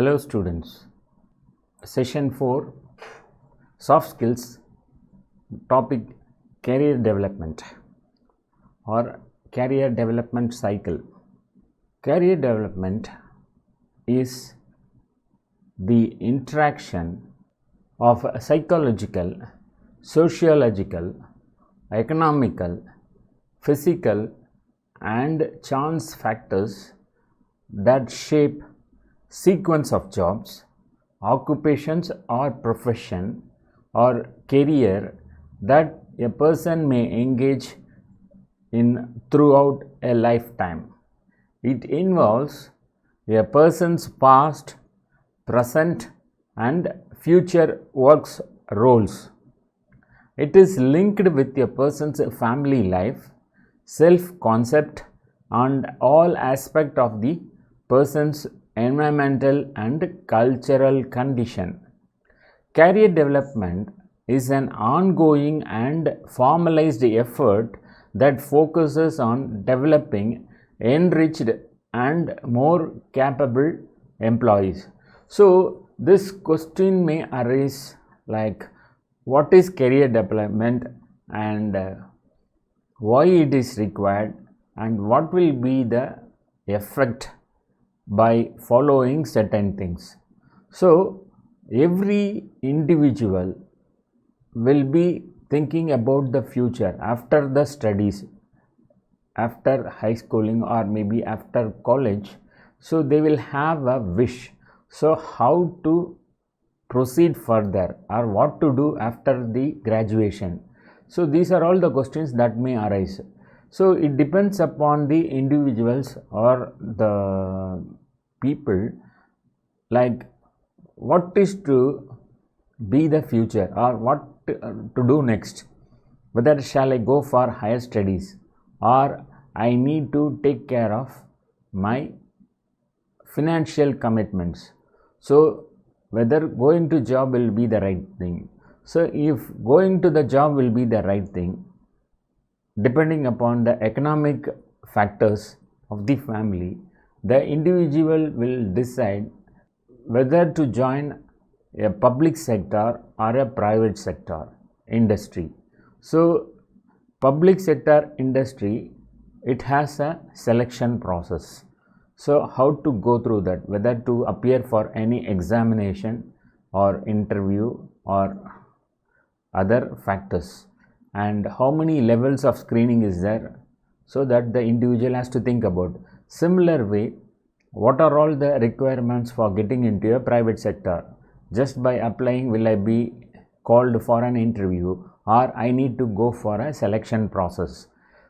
Hello students, session 4 soft skills, topic career development or career development cycle. Career development is the interaction of psychological, sociological, economical, physical and chance factors that shape sequence of jobs, occupations or profession or career that a person may engage in throughout a lifetime. It involves a person's past, present and future works roles. It is linked with a person's family life, self-concept and all aspects of the person's environmental and cultural condition. Career development is an ongoing and formalized effort that focuses on developing enriched and more capable employees. So this question may arise like, what is career development and why it is required and what will be the effect by following certain things. So every individual will be thinking about the future after the studies, after high schooling or maybe after college. So they will have a wish. So how to proceed further or what to do after the graduation. So these are all the questions that may arise. So it depends upon the individuals or the people, like what is to be the future or what to do next. Whether shall I go for higher studies or I need to take care of my financial commitments. So whether going to job will be the right thing. So if going to the job will be the right thing, depending upon the economic factors of the family, the individual will decide whether to join a public sector or a private sector industry. So public sector industry, it has a selection process. So how to go through that, whether to appear for any examination or interview or other factors, and how many levels of screening is there, so that the individual has to think about. Similar way, what are all the requirements for getting into a private sector? Just by applying will I be called for an interview or I need to go for a selection process?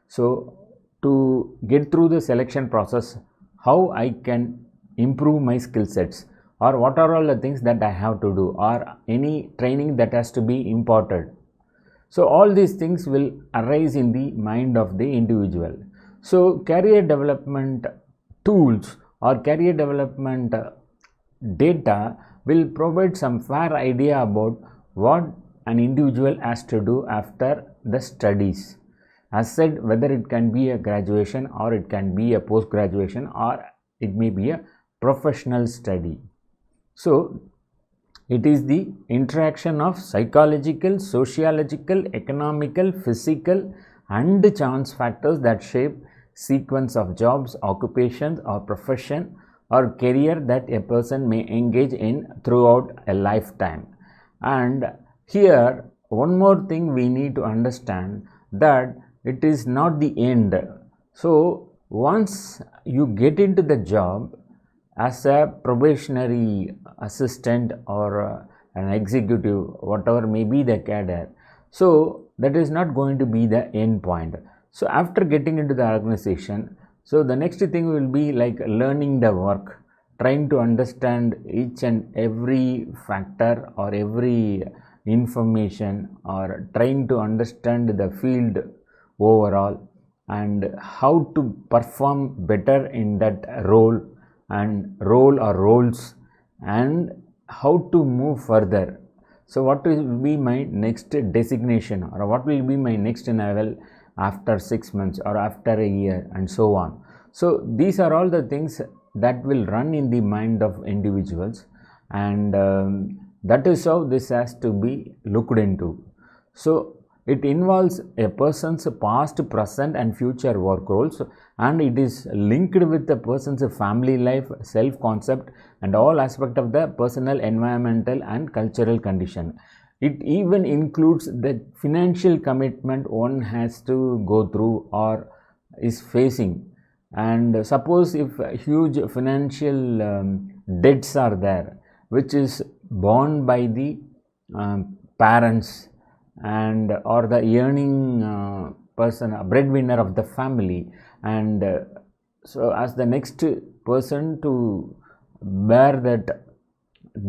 So to get through the selection process, how I can improve my skill sets, or what are all the things that I have to do, or any training that has to be imparted. So all these things will arise in the mind of the individual. So career development tools or career development data will provide some fair idea about what an individual has to do after the studies. As said, whether it can be a graduation or it can be a post graduation or it may be a professional study. So it is the interaction of psychological, sociological, economical, physical and chance factors that shape sequence of jobs, occupations or profession or career that a person may engage in throughout a lifetime. And here one more thing we need to understand, that it is not the end. So once you get into the job as a probationary assistant or an executive, whatever may be the cadre, so that is not going to be the end point. So after getting into the organization, so the next thing will be like learning the work, trying to understand each and every factor or every information, or trying to understand the field overall and how to perform better in that role and role or roles, and how to move further. So what will be my next designation, or what will be my next level after 6 months or after a year, and so on. So these are all the things that will run in the mind of individuals, and that is how this has to be looked into. So it involves a person's past, present and future work roles, and it is linked with the person's family life, self concept and all aspect of the personal, environmental and cultural condition. It even includes the financial commitment one has to go through or is facing. And suppose if huge financial debts are there, which is borne by the parents and or the earning person, a breadwinner of the family, and so as the next person to bear that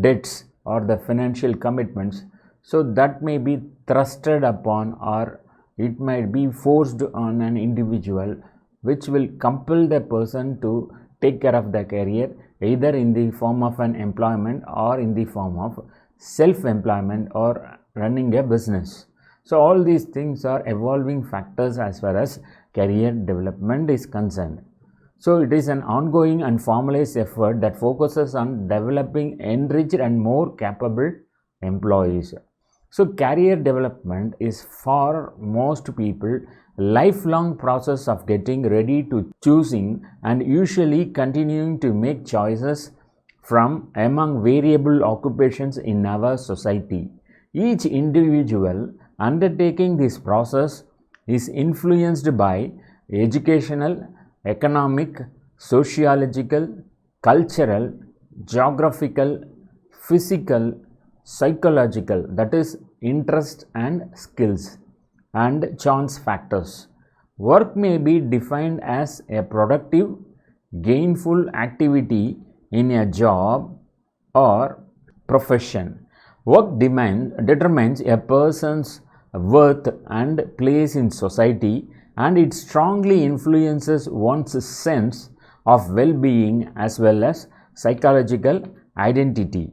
debts or the financial commitments, so that may be thrusted upon or it might be forced on an individual, which will compel the person to take care of the career either in the form of an employment or in the form of self-employment or running a business. So all these things are evolving factors as far as career development is concerned. So it is an ongoing and formalized effort that focuses on developing enriched and more capable employees. So career development is for most people lifelong process of getting ready to choosing and usually continuing to make choices from among variable occupations in our society. Each individual undertaking this process is influenced by educational, economic, sociological, cultural, geographical, physical, psychological, that is interest and skills, and chance factors. Work may be defined as a productive, gainful activity in a job or profession. Work determines a person's worth and place in society, and it strongly influences one's sense of well-being as well as psychological identity.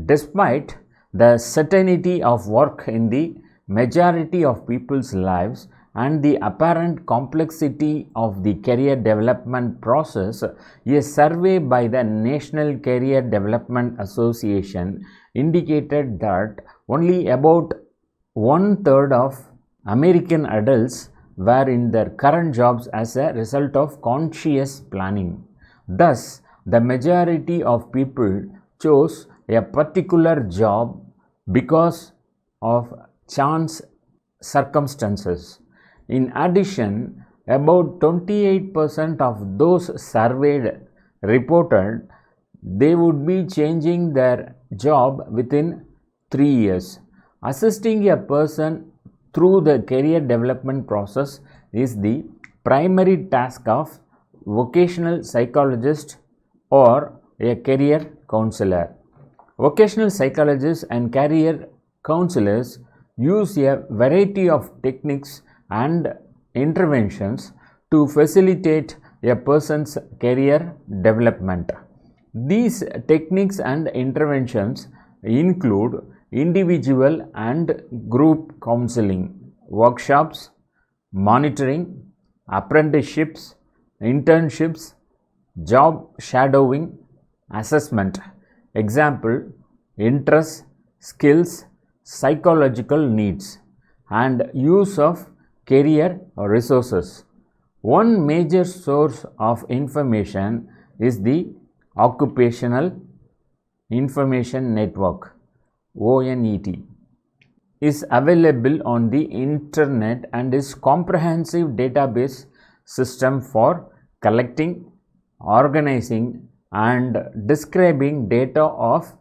Despite the certainty of work in the majority of people's lives and the apparent complexity of the career development process, a survey by the National Career Development Association indicated that only about 1/3 of American adults were in their current jobs as a result of conscious planning. Thus, the majority of people chose a particular job because of chance circumstances. In addition, about 28% of those surveyed reported they would be changing their job within 3 years. Assisting a person through the career development process is the primary task of vocational psychologist or a career counselor. Vocational psychologists and career counselors use a variety of techniques and interventions to facilitate a person's career development. These techniques and interventions include individual and group counseling, workshops, monitoring, apprenticeships, internships, job shadowing, assessment. Example: interests, skills, psychological needs, and use of career resources. One major source of information is the Occupational Information Network (ONET). Is available on the internet and is comprehensive database system for collecting, organizing and describing data of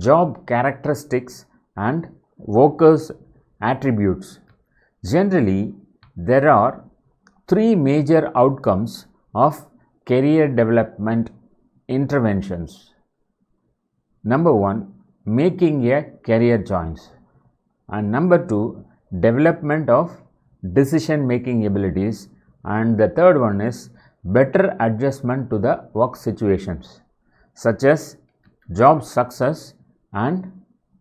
job characteristics and workers' attributes. Generally, there are three major outcomes of career development interventions. Number one, making a career choice, and number two, development of decision making abilities, and the third one is better adjustment to the work situations such as job success and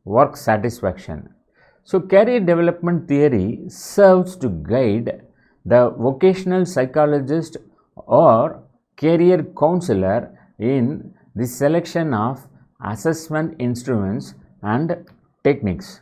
work satisfaction. So career development theory serves to guide the vocational psychologist or career counselor in the selection of assessment instruments and techniques.